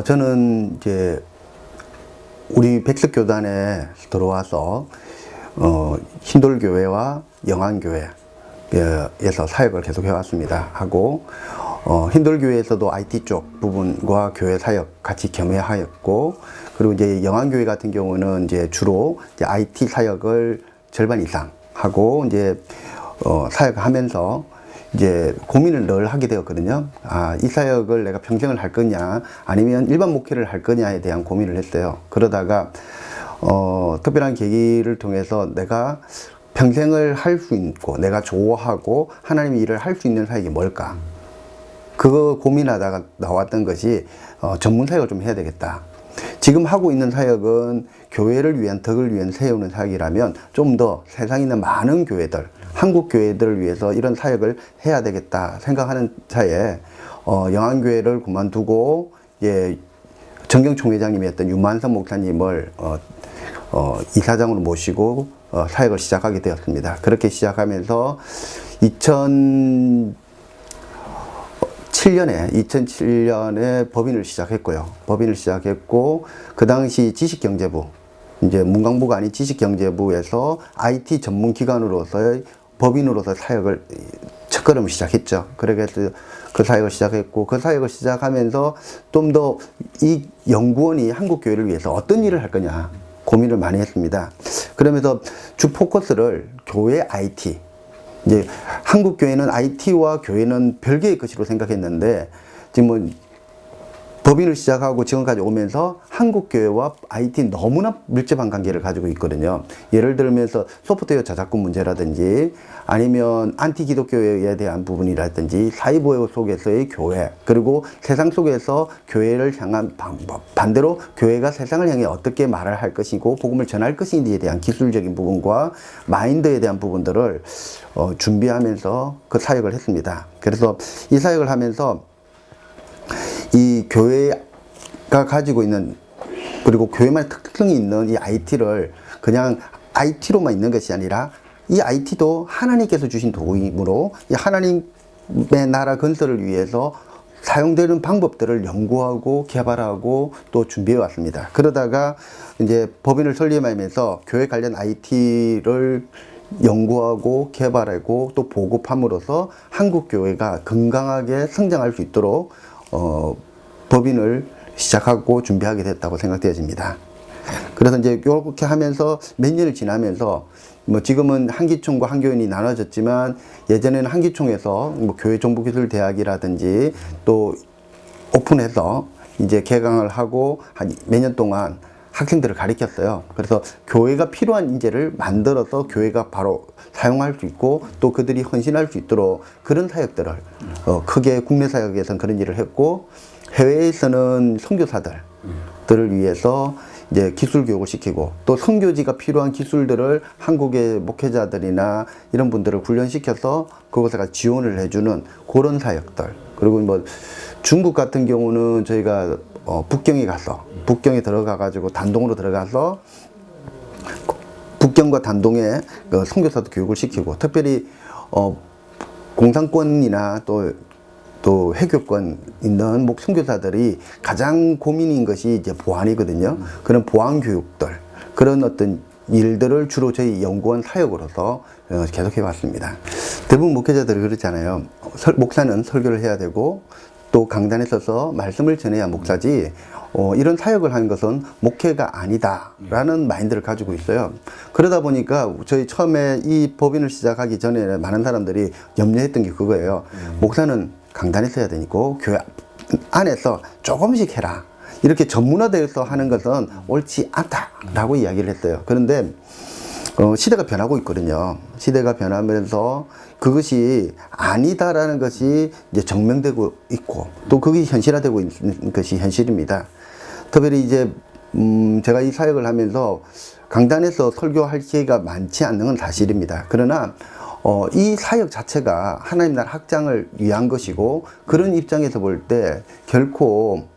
저는 이제 우리 백석교단에 들어와서 흰돌교회와 영안교회에서 사역을 계속 해왔습니다. 하고 흰돌교회에서도 IT 쪽 부분과 교회 사역 같이 겸해하였고, 그리고 이제 영안교회 같은 경우는 이제 주로 이제 IT 사역을 절반 이상 하고 이제 사역하면서 이제 고민을 늘 하게 되었거든요. 이 사역을 내가 평생을 할 거냐, 아니면 일반 목회를 할 거냐에 대한 고민을 했어요. 그러다가 특별한 계기를 통해서 내가 평생을 할 수 있고 내가 좋아하고 하나님의 일을 할 수 있는 사역이 뭘까, 그거 고민하다가 나왔던 것이 전문 사역을 좀 해야 되겠다. 지금 하고 있는 사역은 교회를 위한, 덕을 위한 세우는 사역이라면 좀 더 세상에 있는 많은 교회들, 한국 교회들을 위해서 이런 사역을 해야 되겠다 생각하는 차에 영안교회를 그만두고 정경총회장님이었던 유만선 목사님을 이사장으로 모시고 사역을 시작하게 되었습니다. 그렇게 시작하면서 2007년에 법인을 시작했고요. 법인을 시작했고, 그 당시 지식경제부, 이제 문광부가 아닌 지식경제부에서 IT 전문 기관으로서의 법인으로서 사역을 첫걸음을 시작했죠. 그래서 그 사역을 시작했고, 그 사역을 시작하면서 좀 더 이 연구원이 한국 교회를 위해서 어떤 일을 할 거냐 고민을 많이 했습니다. 그러면서 주 포커스를 교회 IT, 이제 한국 교회는 IT와 교회는 별개의 것으로 생각했는데, 지금 법인을 시작하고 지금까지 오면서 한국 교회와 IT 너무나 밀접한 관계를 가지고 있거든요. 예를 들면서 소프트웨어 저작권 문제라든지, 아니면 안티 기독교에 대한 부분이라든지, 사이버 속에서의 교회, 그리고 세상 속에서 교회를 향한 방법, 반대로 교회가 세상을 향해 어떻게 말을 할 것이고 복음을 전할 것인지에 대한 기술적인 부분과 마인드에 대한 부분들을 준비하면서 그 사역을 했습니다. 그래서 이 사역을 하면서 이 교회가 가지고 있는, 그리고 교회만의 특성이 있는 이 IT를 그냥 IT로만 있는 것이 아니라, 이 IT도 하나님께서 주신 도구이므로 이 하나님의 나라 건설을 위해서 사용되는 방법들을 연구하고 개발하고 또 준비해 왔습니다. 그러다가 이제 법인을 설립하면서 교회 관련 IT를 연구하고 개발하고 또 보급함으로써 한국 교회가 건강하게 성장할 수 있도록 법인을 시작하고 준비하게 됐다고 생각되어집니다. 그래서 이제 이렇게 하면서 몇 년을 지나면서 지금은 한기총과 한교인이 나눠졌지만, 예전에는 한기총에서 교회 정보기술대학이라든지 또 오픈해서 이제 개강을 하고 한 몇 년 동안 학생들을 가르쳤어요. 그래서 교회가 필요한 인재를 만들어서 교회가 바로 사용할 수 있고 또 그들이 헌신할 수 있도록 그런 사역들을 크게 국내 사역에서는 그런 일을 했고, 해외에서는 선교사들을 위해서 이제 기술 교육을 시키고, 또 선교지가 필요한 기술들을 한국의 목회자들이나 이런 분들을 훈련시켜서 그곳에가 지원을 해주는 그런 사역들. 그리고 중국 같은 경우는 저희가 북경에 들어가 가지고 단동으로 들어가서 북경과 단동에 선교사도 교육을 시키고, 특별히 공산권이나 또 회교권 있는 선교사들이 가장 고민인 것이 이제 보안이거든요. 그런 보안 교육들, 그런 어떤 일들을 주로 저희 연구원 사역으로서 계속해 왔습니다. 대부분 목회자들이 그렇잖아요. 목사는 설교를 해야 되고 또 강단에 서서 말씀을 전해야 목사지, 이런 사역을 하는 것은 목회가 아니다라는 마인드를 가지고 있어요. 그러다 보니까 저희 처음에 이 법인을 시작하기 전에 많은 사람들이 염려했던 게 그거예요. 목사는 강단에서 해야 되니까 교회 안에서 조금씩 해라, 이렇게 전문화되어서 하는 것은 옳지 않다라고 이야기를 했어요. 그런데 시대가 변하고 있거든요. 시대가 변하면서 그것이 아니다라는 것이 이제 증명되고 있고, 또 그게 현실화되고 있는 것이 현실입니다. 특별히 이제 제가 이 사역을 하면서 강단에서 설교할 기회가 많지 않는 건 사실입니다. 그러나 이 사역 자체가 하나님 나라 확장을 위한 것이고, 그런 입장에서 볼 때 결코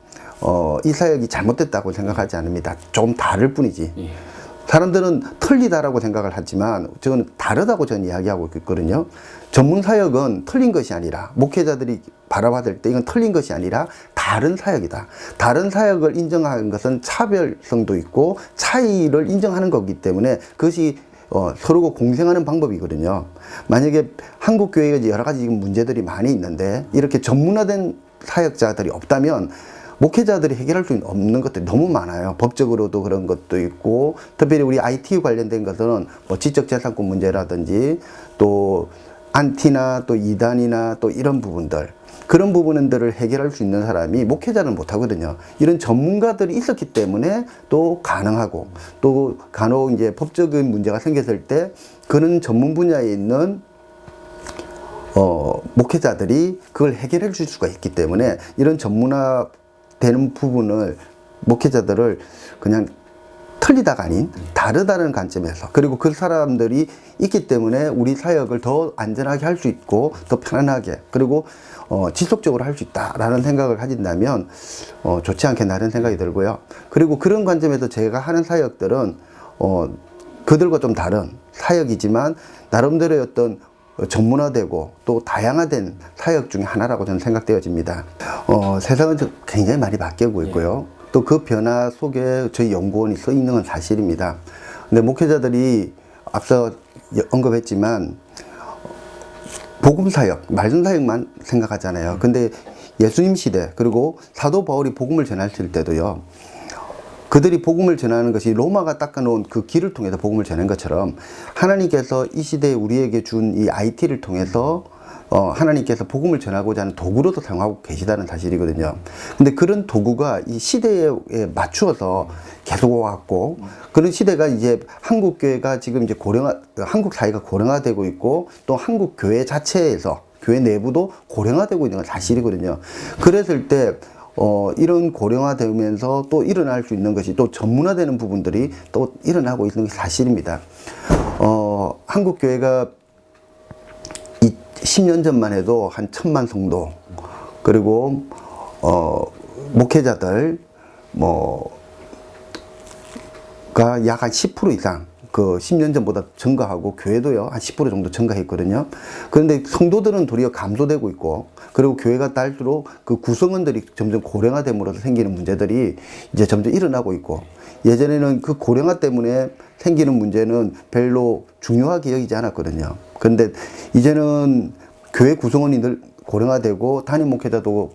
이 사역이 잘못됐다고 생각하지 않습니다. 조금 다를 뿐이지. 사람들은 틀리다라고 생각을 하지만 저는 다르다고 저는 이야기하고 있거든요. 전문 사역은 틀린 것이 아니라, 목회자들이 바라봤을 때 이건 틀린 것이 아니라 다른 사역이다. 다른 사역을 인정하는 것은 차별성도 있고 차이를 인정하는 거기 때문에 그것이 서로가 공생하는 방법이거든요. 만약에 한국 교회가 여러 가지 지금 문제들이 많이 있는데 이렇게 전문화된 사역자들이 없다면 목회자들이 해결할 수 없는 것들이 너무 많아요. 법적으로도 그런 것도 있고, 특별히 우리 IT 관련된 것은 뭐 지적재산권 문제라든지 또 안티나 또 이단이나 또 이런 부분들, 그런 부분들을 해결할 수 있는 사람이 목회자는 못하거든요. 이런 전문가들이 있었기 때문에 또 가능하고, 또 간혹 이제 법적인 문제가 생겼을 때 그런 전문 분야에 있는 목회자들이 그걸 해결해 줄 수가 있기 때문에 이런 전문화 되는 부분을 목회자들을 그냥 틀리다가 아닌 다르다는 관점에서, 그리고 그 사람들이 있기 때문에 우리 사역을 더 안전하게 할 수 있고 더 편안하게 그리고 지속적으로 할 수 있다라는 생각을 가진다면 좋지 않겠나라는 생각이 들고요. 그리고 그런 관점에서 제가 하는 사역들은 그들과 좀 다른 사역이지만 나름대로의 어떤 전문화되고 또 다양화된 사역 중에 하나라고 저는 생각되어집니다. 세상은 굉장히 많이 바뀌고 있고요. 또 그 변화 속에 저희 연구원이 서 있는 건 사실입니다. 근데 목회자들이 앞서 언급했지만 복음사역, 말씀사역만 생각하잖아요. 근데 예수님 시대 그리고 사도 바울이 복음을 전하실 때도요, 그들이 복음을 전하는 것이 로마가 닦아놓은 그 길을 통해서 복음을 전한 것처럼 하나님께서 이 시대에 우리에게 준 이 IT를 통해서 하나님께서 복음을 전하고자 하는 도구로도 사용하고 계시다는 사실이거든요. 근데 그런 도구가 이 시대에 맞추어서 계속 와왔고, 그런 시대가 이제 한국 교회가 지금 이제 한국 사회가 고령화되고 있고, 또 한국 교회 자체에서 교회 내부도 고령화되고 있는 건 사실이거든요. 그랬을 때 이런 고령화되면서 또 일어날 수 있는 것이 또 전문화되는 부분들이 또 일어나고 있는 게 사실입니다. 한국 교회가 10년 전만 해도 한 1000만 성도, 그리고 목회자들 가 약 한 10% 이상 그 10년 전보다 증가하고, 교회도요 한 10% 정도 증가했거든요. 그런데 성도들은 도리어 감소되고 있고, 그리고 교회가 딸수록 그 구성원들이 점점 고령화됨으로써 생기는 문제들이 이제 점점 일어나고 있고, 예전에는 그 고령화 때문에 생기는 문제는 별로 중요하게 여기지 않았거든요. 그런데 이제는 교회 구성원이 늘 고령화되고, 담임 목회자도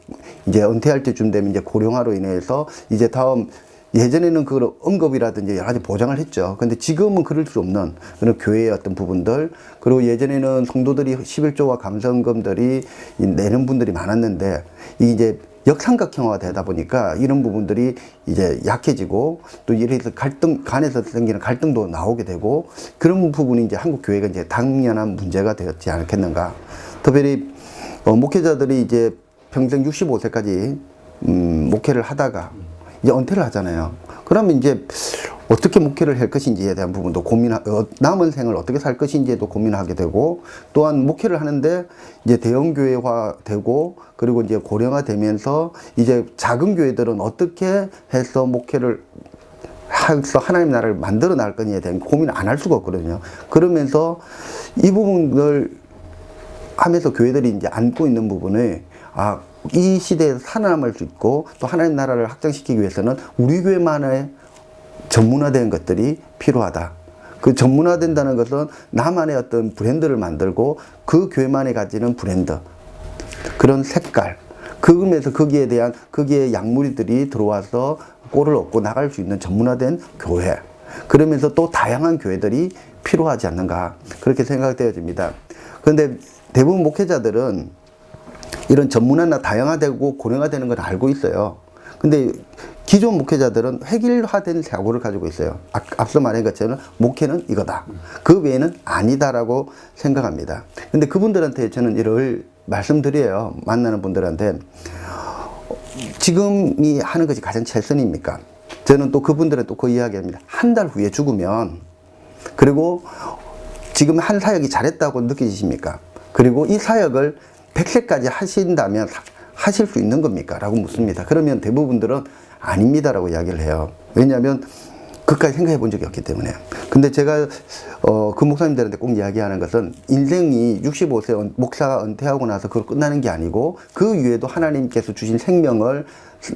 이제 은퇴할 때쯤 되면 이제 고령화로 인해서 이제 다음, 예전에는 그 언급이라든지 여러 가지 보장을 했죠. 근데 지금은 그럴 수 없는 그런 교회의 어떤 부분들, 그리고 예전에는 성도들이 11조와 감사헌금들이 내는 분들이 많았는데, 이게 이제 역삼각형화가 되다 보니까 이런 부분들이 이제 약해지고, 또 이래서 간에서 생기는 갈등도 나오게 되고, 그런 부분이 이제 한국 교회가 이제 당연한 문제가 되었지 않겠는가. 특별히 목회자들이 이제 평생 65세까지 목회를 하다가 이제 은퇴를 하잖아요. 그러면 이제 어떻게 목회를 할 것인지에 대한 부분도 남은 생을 어떻게 살 것인지에도 고민하게 되고, 또한 목회를 하는데 이제 대형교회화 되고, 그리고 이제 고령화되면서 이제 작은 교회들은 어떻게 해서 목회를 해서 하나님 나라를 만들어 나갈 거냐에 대한 고민을 안 할 수가 없거든요. 그러면서 이 부분을 하면서 교회들이 이제 안고 있는 부분을, 이 시대에서 살아남을 수 있고 또 하나님 나라를 확장시키기 위해서는 우리 교회만의 전문화된 것들이 필요하다. 그 전문화된다는 것은 나만의 어떤 브랜드를 만들고, 그 교회만이 가지는 브랜드, 그런 색깔, 그러면서 거기에 약물이들이 들어와서 꼴을 얻고 나갈 수 있는 전문화된 교회, 그러면서 또 다양한 교회들이 필요하지 않는가, 그렇게 생각되어집니다. 그런데 대부분 목회자들은 이런 전문화나 다양화되고 고령화되는 걸 알고 있어요. 근데 기존 목회자들은 획일화된 사고를 가지고 있어요. 앞서 말한 것처럼 목회는 이거다, 그 외에는 아니다라고 생각합니다. 근데 그분들한테 저는 이를 말씀드려요. 만나는 분들한테 지금이 하는 것이 가장 최선입니까? 저는 또 그분들은 또 그 이야기합니다. 한 달 후에 죽으면, 그리고 지금 한 사역이 잘했다고 느끼십니까? 그리고 이 사역을 100세까지 하신다면 하실 수 있는 겁니까? 라고 묻습니다. 그러면 대부분들은 아닙니다라고 이야기를 해요. 왜냐하면 그까지 생각해 본 적이 없기 때문에. 근데 제가 그 목사님들한테 꼭 이야기하는 것은 인생이 65세 목사가 은퇴하고 나서 그걸 끝나는 게 아니고 그 위에도 하나님께서 주신 생명을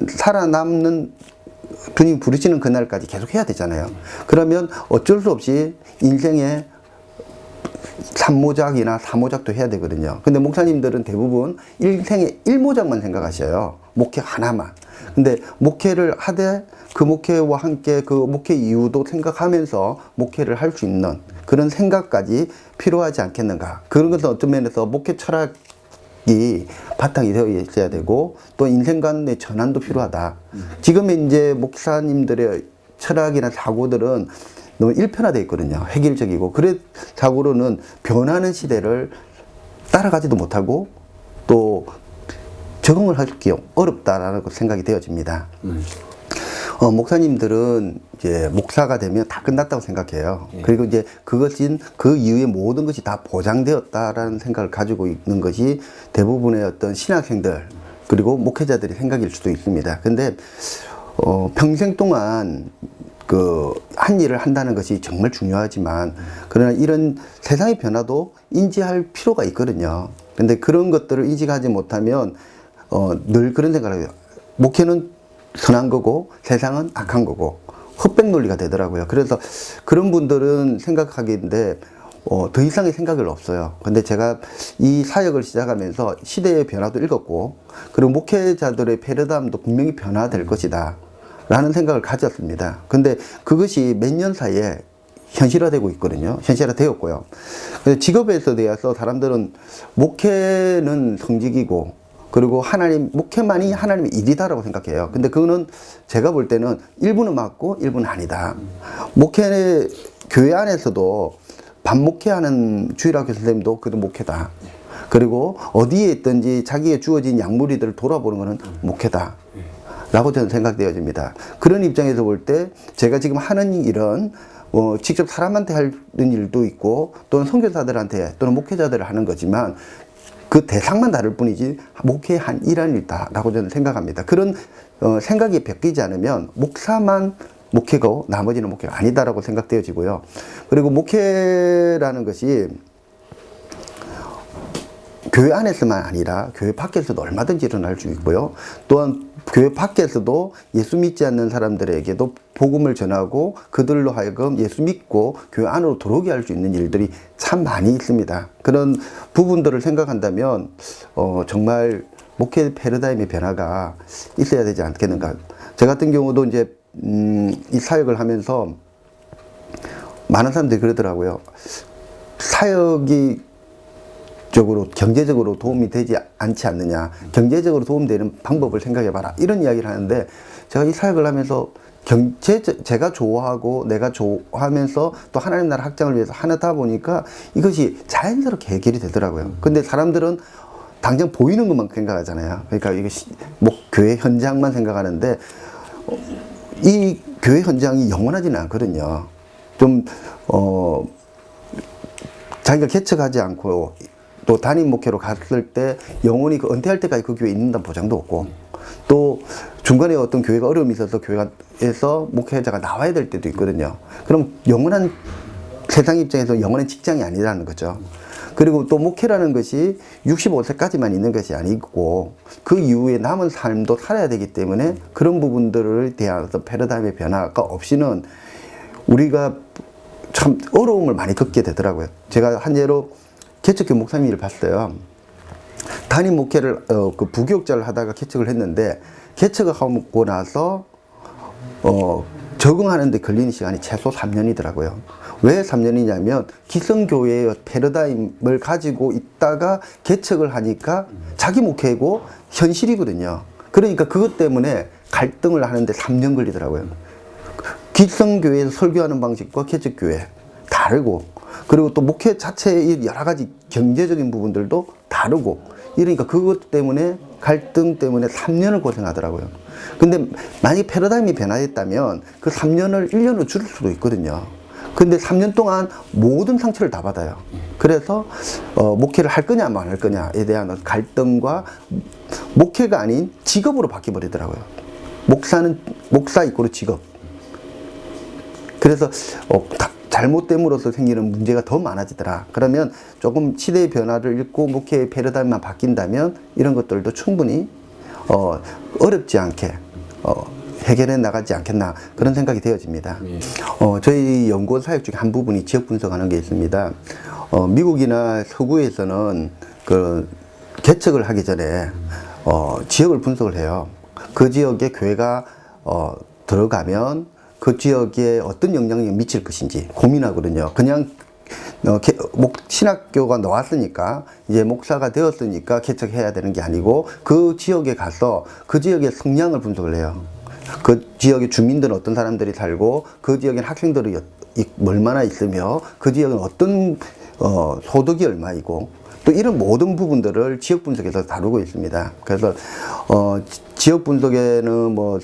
살아남는 주님 부르시는 그날까지 계속 해야 되잖아요. 그러면 어쩔 수 없이 인생의 3모작이나 4모작도 해야 되거든요. 근데 목사님들은 대부분 인생의 1모작만 생각하셔요. 목회 하나만. 근데 목회를 하되 그 목회와 함께 그 목회 이유도 생각하면서 목회를 할 수 있는 그런 생각까지 필요하지 않겠는가. 그런 것은 어떤 면에서 목회 철학이 바탕이 되어 있어야 되고 또 인생관의 전환도 필요하다. 지금의 이제 목사님들의 철학이나 사고들은 너무 일편화되어 있거든요. 획일적이고. 그래 자고로는 변하는 시대를 따라가지도 못하고 또 적응을 하기 어렵다라는 생각이 되어집니다. 목사님들은 이제 목사가 되면 다 끝났다고 생각해요. 그리고 이제 그것인 그 이후에 모든 것이 다 보장되었다라는 생각을 가지고 있는 것이 대부분의 어떤 신학생들 그리고 목회자들의 생각일 수도 있습니다. 근데 평생 동안 그 한 일을 한다는 것이 정말 중요하지만 그러나 이런 세상의 변화도 인지할 필요가 있거든요. 근데 그런 것들을 인식하지 못하면 늘 그런 생각을 해요. 목회는 선한 거고 세상은 악한 거고 흑백 논리가 되더라고요. 그래서 그런 분들은 생각하기인데 더 이상의 생각은 없어요. 근데 제가 이 사역을 시작하면서 시대의 변화도 읽었고 그리고 목회자들의 패러다임도 분명히 변화될 것이다 라는 생각을 가졌습니다. 근데 그것이 몇 년 사이에 현실화되고 있거든요. 현실화되었고요. 직업에서 대해서 사람들은 목회는 성직이고 그리고 목회만이 하나님의 일이다라고 생각해요. 근데 그거는 제가 볼 때는 일부는 맞고 일부는 아니다. 교회 안에서도 반목회하는 주일학교 선생님도 그도 목회다. 그리고 어디에 있든지 자기의 주어진 약물이들을 돌아보는 것은 목회다. 라고 저는 생각되어집니다. 그런 입장에서 볼 때 제가 지금 하는 일은 직접 사람한테 하는 일도 있고 또는 선교사들한테 또는 목회자들을 하는 거지만 그 대상만 다를 뿐이지 목회한 일환이다 라고 저는 생각합니다. 그런 생각이 바뀌지 않으면 목사만 목회고 나머지는 목회가 아니다라고 생각되어지고요. 그리고 목회라는 것이 교회 안에서만 아니라 교회 밖에서도 얼마든지 일어날 수 있고요. 또한 교회 밖에서도 예수 믿지 않는 사람들에게도 복음을 전하고 그들로 하여금 예수 믿고 교회 안으로 들어오게 할 수 있는 일들이 참 많이 있습니다. 그런 부분들을 생각한다면 정말 목회 패러다임의 변화가 있어야 되지 않겠는가. 저 같은 경우도 이제 이 사역을 하면서 많은 사람들이 그러더라고요. 사역이 경제적으로 도움이 되지 않지 않느냐. 경제적으로 도움되는 방법을 생각해봐라. 이런 이야기를 하는데 제가 이 사역을 하면서 제가 좋아하고 내가 좋아하면서 또 하나님 나라 확장을 위해서 하다 보니까 이것이 자연스럽게 해결이 되더라고요. 근데 사람들은 당장 보이는 것만 생각하잖아요. 그러니까 이게 교회 현장만 생각하는데 이 교회 현장이 영원하지는 않거든요. 좀 자기가 개척하지 않고 또 담임 목회로 갔을 때 영원히 은퇴할 때까지 그 교회에 있는다는 보장도 없고 또 중간에 어떤 교회가 어려움이 있어서 교회에서 목회자가 나와야 될 때도 있거든요. 그럼 영원한 세상 입장에서 영원한 직장이 아니라는 거죠. 그리고 또 목회라는 것이 65세까지만 있는 것이 아니고 그 이후에 남은 삶도 살아야 되기 때문에 그런 부분들을 대한 어떤 패러다임의 변화가 없이는 우리가 참 어려움을 많이 겪게 되더라고요. 제가 한 예로 개척교 목사님 일을 봤어요. 담임 목회를 그 부교육자를 하다가 개척을 했는데 개척을 하고 나서 적응하는 데 걸리는 시간이 최소 3년이더라고요. 왜 3년이냐면 기성교회의 패러다임을 가지고 있다가 개척을 하니까 자기 목회고 현실이거든요. 그러니까 그것 때문에 갈등을 하는데 3년 걸리더라고요. 기성교회에서 설교하는 방식과 개척교회 다르고 그리고 또 목회 자체의 여러 가지 경제적인 부분들도 다르고 이러니까 그것 때문에 갈등 때문에 3년을 고생하더라고요. 근데 만약에 패러다임이 변화했다면 그 3년을 1년으로 줄일 수도 있거든요. 근데 3년 동안 모든 상처를 다 받아요. 그래서 목회를 할 거냐 안 할 거냐에 대한 갈등과 목회가 아닌 직업으로 바뀌어버리더라고요. 목사 이꼬르 직업. 그래서 잘못됨으로써 생기는 문제가 더 많아지더라. 그러면 조금 시대의 변화를 읽고 목회의 패러다임만 바뀐다면 이런 것들도 충분히 어렵지 않게 해결해 나가지 않겠나 그런 생각이 되어집니다. 저희 연구원 사역 중에 한 부분이 지역 분석하는 게 있습니다. 미국이나 서구에서는 그 개척을 하기 전에 지역을 분석을 해요. 그 지역에 교회가 들어가면 그 지역에 어떤 영향력이 미칠 것인지 고민하거든요. 그냥 신학교가 나왔으니까 이제 목사가 되었으니까 개척해야 되는 게 아니고 그 지역에 가서 그 지역의 성향을 분석을 해요. 그 지역의 주민들은 어떤 사람들이 살고 그 지역에 학생들이 얼마나 있으며 그 지역은 어떤 소득이 얼마이고 또 이런 모든 부분들을 지역 분석에서 다루고 있습니다. 그래서 지역 분석에는 뭐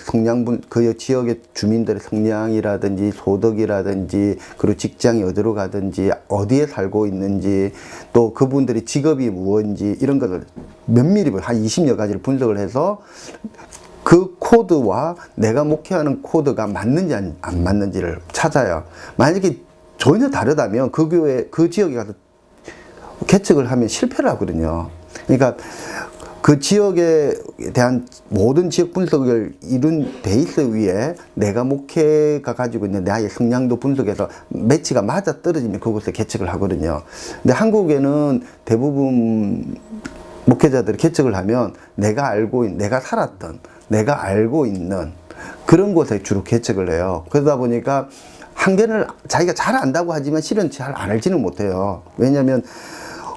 그 지역의 주민들의 성향이라든지 소득이라든지 그리고 직장이 어디로 가든지 어디에 살고 있는지 또 그분들의 직업이 무엇인지 이런 것을 면밀히 한 20여 가지를 분석을 해서 그 코드와 내가 목회하는 코드가 맞는지 안 맞는지를 찾아요. 만약에 전혀 다르다면 그 교회, 그 지역에 가서 개척을 하면 실패를 하거든요. 그러니까 그 지역에 대한 모든 지역 분석을 이룬 베이스 위에 내가 목회가 가지고 있는 나의 성향도 분석해서 매치가 맞아 떨어지면 그곳에 개척을 하거든요. 근데 한국에는 대부분 목회자들이 개척을 하면 내가 살았던, 내가 알고 있는 그런 곳에 주로 개척을 해요. 그러다 보니까 한계를 자기가 잘 안다고 하지만 실은 잘 안 알지는 못해요. 왜냐하면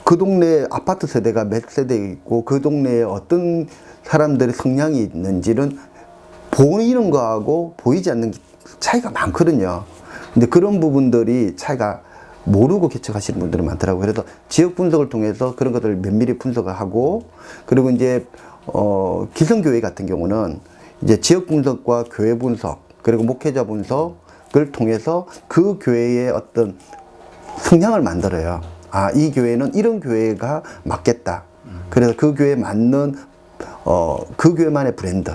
그 동네 아파트 세대가 몇 세대 있고 그 동네에 어떤 사람들의 성향이 있는지는 보이는 거하고 보이지 않는 차이가 많거든요. 근데 그런 부분들이 차이가 모르고 개척하시는 분들이 많더라고요. 그래서 지역 분석을 통해서 그런 것들을 면밀히 분석을 하고 그리고 이제 기성교회 같은 경우는 이제 지역 분석과 교회 분석 그리고 목회자 분석을 통해서 그 교회의 어떤 성향을 만들어요. 아, 이 교회는 이런 교회가 맞겠다. 그래서 그 교회에 맞는 그 교회만의 브랜드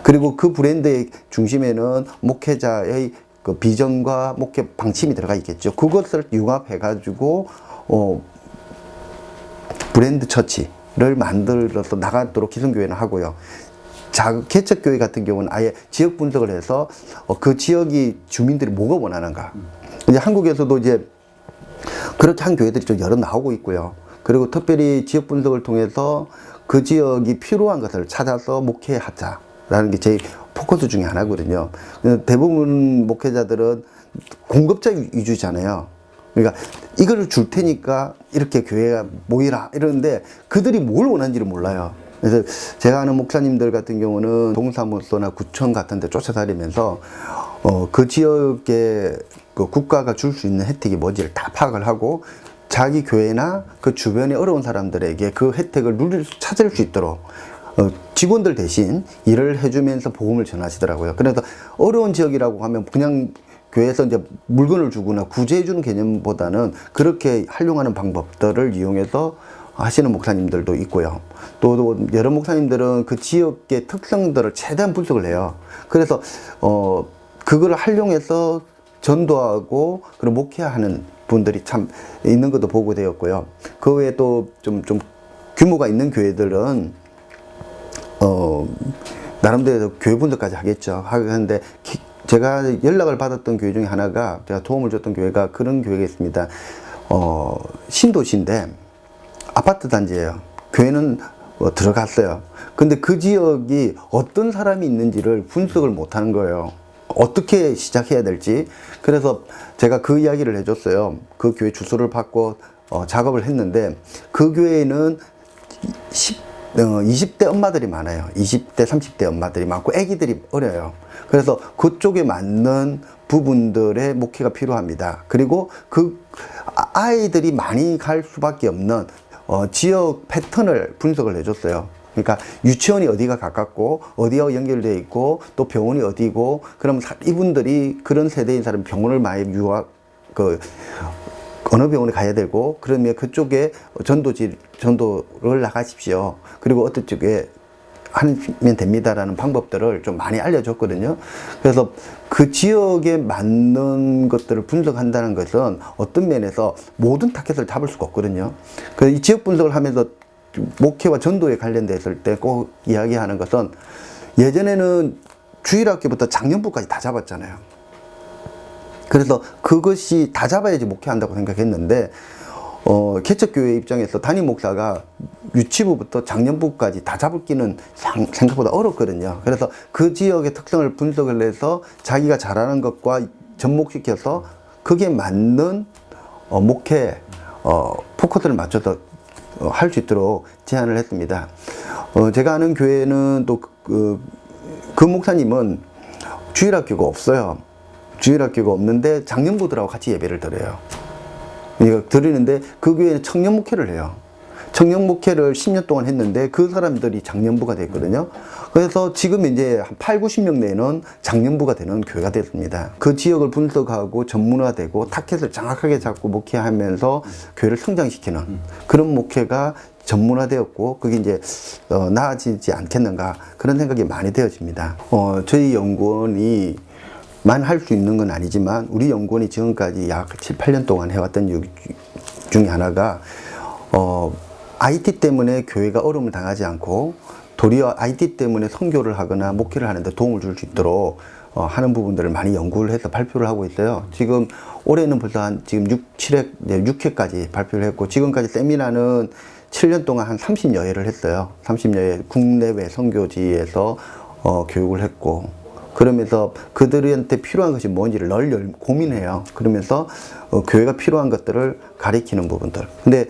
그리고 그 브랜드의 중심에는 목회자의 그 비전과 목회 방침이 들어가 있겠죠. 그것을 융합해 가지고 브랜드 처치를 만들어서 나가도록 기성교회는 하고요. 개척교회 같은 경우는 아예 지역 분석을 해서 그 지역이 주민들이 뭐가 원하는가. 이제 한국에서도 이제 그렇게 한 교회들이 좀 여러 나오고 있고요. 그리고 특별히 지역 분석을 통해서 그 지역이 필요한 것을 찾아서 목회하자라는 게 제 포커스 중에 하나거든요. 대부분 목회자들은 공급자 위주잖아요. 그러니까 이걸 줄 테니까 이렇게 교회가 모이라 이러는데 그들이 뭘 원하는지를 몰라요. 그래서 제가 아는 목사님들 같은 경우는 동사무소나 구청 같은 데 쫓아다니면서 그 지역에 그 국가가 줄 수 있는 혜택이 뭔지를 다 파악을 하고 자기 교회나 그 주변에 어려운 사람들에게 그 혜택을 찾을 수 있도록 직원들 대신 일을 해주면서 복음을 전하시더라고요. 그래서 어려운 지역이라고 하면 그냥 교회에서 이제 물건을 주거나 구제해주는 개념보다는 그렇게 활용하는 방법들을 이용해서 하시는 목사님들도 있고요. 또 여러 목사님들은 그 지역의 특성들을 최대한 분석을 해요. 그래서 그걸 활용해서 전도하고 그리고 목회하는 분들이 참 있는 것도 보고 되었고요. 그 외에 또 좀 규모가 있는 교회들은 나름대로 교회 분석까지 하겠죠. 하는데 제가 연락을 받았던 교회 중에 하나가 제가 도움을 줬던 교회가 그런 교회가 있습니다. 신도시인데 아파트 단지예요. 교회는 들어갔어요. 근데 그 지역이 어떤 사람이 있는지를 분석을 못 하는 거예요. 어떻게 시작해야 될지. 그래서 제가 그 이야기를 해줬어요. 그 교회 주소를 받고 작업을 했는데 그 교회에는 20대 엄마들이 많아요. 20대, 30대 엄마들이 많고 아기들이 어려요. 그래서 그쪽에 맞는 부분들의 목회가 필요합니다. 그리고 그 아이들이 많이 갈 수밖에 없는 지역 패턴을 분석을 해줬어요. 그러니까 유치원이 어디가 가깝고 어디와 연결되어 있고 또 병원이 어디고 그럼 이분들이 그런 세대인 사람 병원을 많이 어느 병원에 가야 되고 그러면 그쪽에 전도를 나가십시오. 그리고 어떤 쪽에 하면 됩니다라는 방법들을 좀 많이 알려줬거든요. 그래서 그 지역에 맞는 것들을 분석한다는 것은 어떤 면에서 모든 타겟을 잡을 수가 없거든요. 그래서 이 지역 분석을 하면서 목회와 전도에 관련됐을 때 꼭 이야기하는 것은 예전에는 주일학교부터 장년부까지 다 잡았잖아요. 그래서 그것이 다 잡아야지 목회한다고 생각했는데 개척교회 입장에서 담임 목사가 유치부부터 장년부까지 다 잡기는 생각보다 어렵거든요. 그래서 그 지역의 특성을 분석을 해서 자기가 잘하는 것과 접목시켜서 그게 맞는 목회 포커스를 맞춰서 할 수 있도록 제안을 했습니다. 제가 아는 교회는 또 그 목사님은 주일학교가 없어요. 주일학교가 없는데 장년부들하고 같이 예배를 드려요. 그러니까 드리는데 그 교회는 청년 목회를 해요. 청년 목회를 10년 동안 했는데 그 사람들이 장년부가 됐거든요. 그래서 지금 이제 한 8, 90명 내는 장년부가 되는 교회가 됐습니다. 그 지역을 분석하고 전문화되고 타겟을 정확하게 잡고 목회하면서 교회를 성장시키는 그런 목회가 전문화되었고 그게 이제 나아지지 않겠는가 그런 생각이 많이 되어집니다. 저희 연구원이 만 할 수 있는 건 아니지만 우리 연구원이 지금까지 약 7, 8년 동안 해왔던 일 중에 하나가 IT 때문에 교회가 어려움을 당하지 않고 도리어 IT 때문에 선교를 하거나 목회를 하는데 도움을 줄 수 있도록 하는 부분들을 많이 연구를 해서 발표를 하고 있어요. 지금 올해는 벌써 한 지금 6회까지 발표를 했고 지금까지 세미나는 7년 동안 한 30여 회를 했어요. 30여 회 국내외 선교지에서 교육을 했고 그러면서 그들한테 필요한 것이 뭔지를 널 고민해요. 그러면서 교회가 필요한 것들을 가리키는 부분들. 근데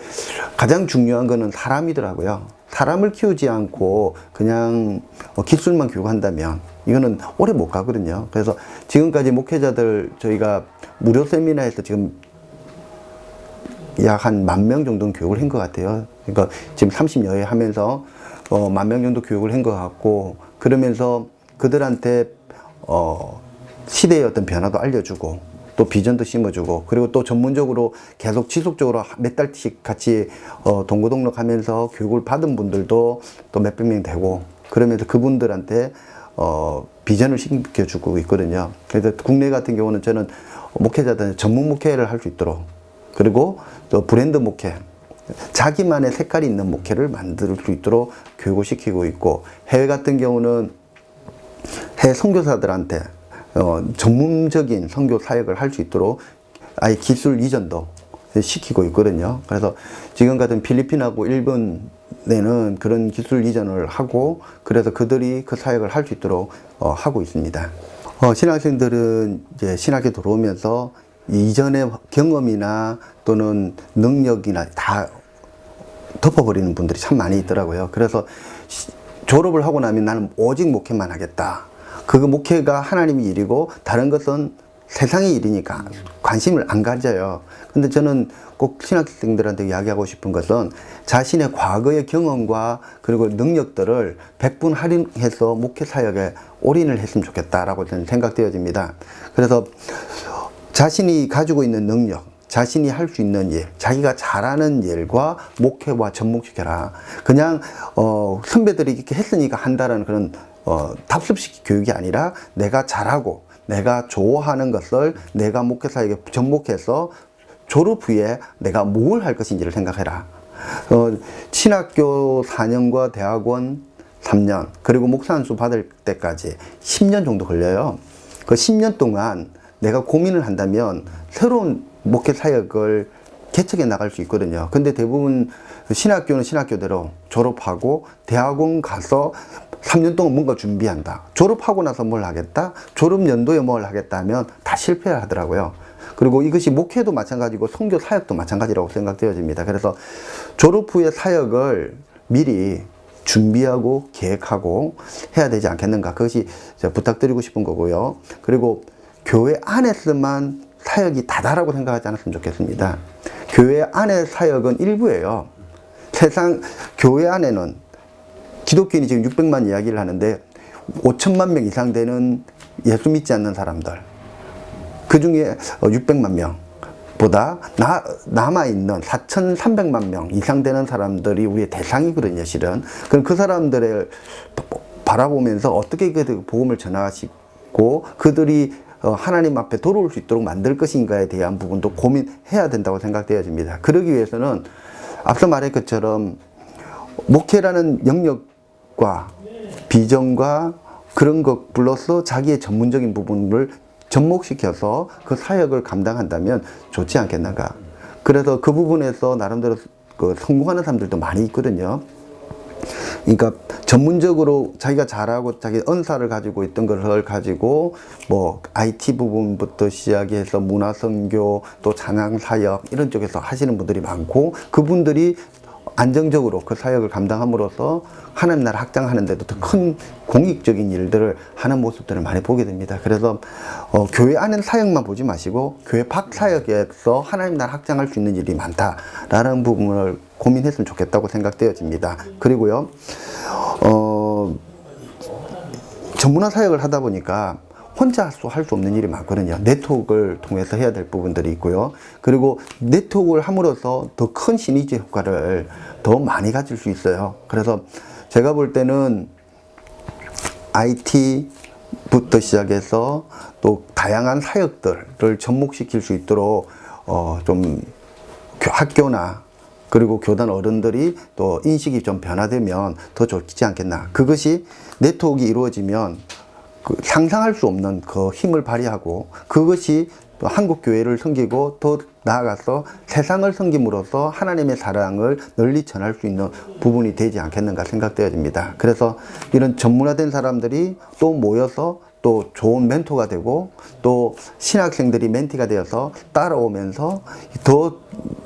가장 중요한 거는 사람이더라고요. 사람을 키우지 않고 그냥 기술만 교육한다면 이거는 오래 못 가거든요. 그래서 지금까지 목회자들 저희가 무료 세미나에서 지금 약 한 10,000명 정도는 교육을 한 것 같아요. 그러니까 지금 30여 회 하면서 10,000명 정도 교육을 한 것 같고 그러면서 그들한테 시대의 어떤 변화도 알려주고 또 비전도 심어주고 그리고 또 전문적으로 계속 지속적으로 몇 달씩 같이 동고동락하면서 교육을 받은 분들도 또 몇백 명 되고 그러면서 그분들한테 비전을 심겨주고 있거든요. 그래서 국내 같은 경우는 저는 목회자들은 전문 목회를 할 수 있도록 그리고 또 브랜드 목회 자기만의 색깔이 있는 목회를 만들 수 있도록 교육을 시키고 있고 해외 같은 경우는 해외 선교사들한테 전문적인 선교 사역을 할 수 있도록 아예 기술 이전도 시키고 있거든요. 그래서 지금 같은 필리핀하고 일본에는 그런 기술 이전을 하고 그래서 그들이 그 사역을 할 수 있도록 하고 있습니다. 신학생들은 이제 신학에 들어오면서 이전의 경험이나 또는 능력이나 다 덮어버리는 분들이 참 많이 있더라고요. 그래서 졸업을 하고 나면 나는 오직 목회만 하겠다. 그 목회가 하나님의 일이고 다른 것은 세상의 일이니까 관심을 안 가져요. 근데 저는 꼭 신학생들한테 이야기하고 싶은 것은 자신의 과거의 경험과 그리고 능력들을 100분 할인해서 목회 사역에 올인을 했으면 좋겠다라고 저는 생각되어집니다. 그래서 자신이 가지고 있는 능력, 자신이 할 수 있는 일, 자기가 잘하는 일과 목회와 접목시켜라. 그냥 선배들이 이렇게 했으니까 한다라는 그런 답습식 교육이 아니라 내가 잘하고 내가 좋아하는 것을 내가 목회사에게 접목해서 졸업 후에 내가 뭘 할 것인지를 생각해라. 신학교 4년과 대학원 3년 그리고 목사 안수 받을 때까지 10년 정도 걸려요. 그 10년 동안 내가 고민을 한다면 새로운 목회 사역을 개척해 나갈 수 있거든요. 근데 대부분 신학교는 신학교대로 졸업하고 대학원 가서 3년 동안 뭔가 준비한다. 졸업하고 나서 뭘 하겠다? 졸업 연도에 뭘 하겠다 하면 다 실패를 하더라고요. 그리고 이것이 목회도 마찬가지고 선교 사역도 마찬가지라고 생각되어집니다. 그래서 졸업 후에 사역을 미리 준비하고 계획하고 해야 되지 않겠는가. 그것이 제가 부탁드리고 싶은 거고요. 그리고 교회 안에서만 사역이 다다라고 생각하지 않았으면 좋겠습니다. 교회 안의 사역은 일부예요. 세상 교회 안에는 기독교인이 지금 600만 이야기를 하는데 5천만 명 이상 되는 예수 믿지 않는 사람들 그 중에 600만 명 보다 남아있는 4,300만 명 이상 되는 사람들이 우리의 대상이거든요, 실은. 그럼 그 사람들을 바라보면서 어떻게 그 복음을 전하시고 그들이 하나님 앞에 돌아올 수 있도록 만들 것인가에 대한 부분도 고민해야 된다고 생각되어집니다. 그러기 위해서는 앞서 말한 것처럼 목회라는 영역과 비전과 그런 것 플러스 자기의 전문적인 부분을 접목시켜서 그 사역을 감당한다면 좋지 않겠는가. 그래서 그 부분에서 나름대로 성공하는 사람들도 많이 있거든요. 그러니까 전문적으로 자기가 잘하고 자기 은사를 가지고 있던 것을 가지고 뭐 IT 부분부터 시작해서 문화선교 또 찬양사역 이런 쪽에서 하시는 분들이 많고 그분들이 안정적으로 그 사역을 감당함으로써 하나님 나라 확장하는 데도 더 큰 공익적인 일들을 하는 모습들을 많이 보게 됩니다. 그래서 교회 안에 사역만 보지 마시고 교회 밖 사역에서 하나님 나라 확장할 수 있는 일이 많다라는 부분을 고민했으면 좋겠다고 생각되어집니다. 그리고요 전문화 사역을 하다 보니까 혼자 할 수 없는 일이 많거든요. 네트워크를 통해서 해야 될 부분들이 있고요. 그리고 네트워크를 함으로써 더 큰 시너지 효과를 더 많이 가질 수 있어요. 그래서 제가 볼 때는 IT부터 시작해서 또 다양한 사역들을 접목시킬 수 있도록 좀 학교나 그리고 교단 어른들이 또 인식이 좀 변화되면 더 좋지 않겠나. 그것이 네트워크가 이루어지면 상상할 수 없는 그 힘을 발휘하고 그것이 또 한국 교회를 섬기고 더 나아가서 세상을 섬김으로써 하나님의 사랑을 널리 전할 수 있는 부분이 되지 않겠는가 생각되어집니다. 그래서 이런 전문화된 사람들이 또 모여서 또 좋은 멘토가 되고 또 신학생들이 멘티가 되어서 따라오면서 더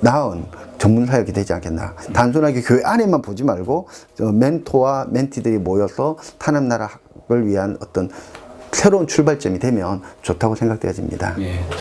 나은 전문 사역이 되지 않겠나. 단순하게 교회 안에만 보지 말고 멘토와 멘티들이 모여서 하나님 나라를 위한 어떤 새로운 출발점이 되면 좋다고 생각되어집니다. 예.